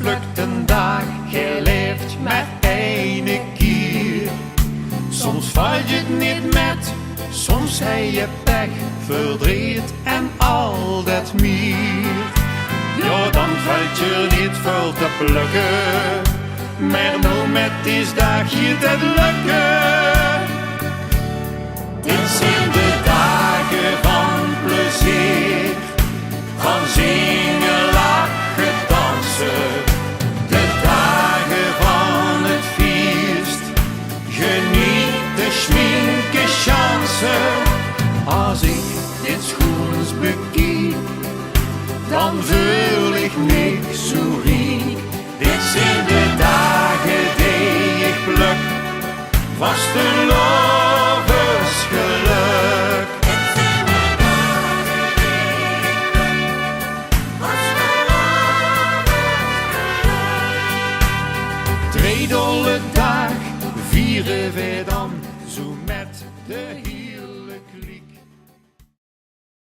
plukt een dag, je leeft met één keer. Soms val je het niet met, soms heb je pech, verdriet en al dat meer. Ja, dan valt je niet veel te plukken, maar nou met deze dag je het lukken. Dit zijn de dagen van plezier, van zingen, lachen, dansen. De dagen van het feest, genieten, schminken, chansen. Als ik dit schoens bekiek, dan voel ik niks zo riek. Dit zijn de dagen die ik pluk, vastelovensgeluk. Dit zijn de dagen die ik pluk, vastelovensgeluk. Tweedolle dag vieren we dan zo met de hier.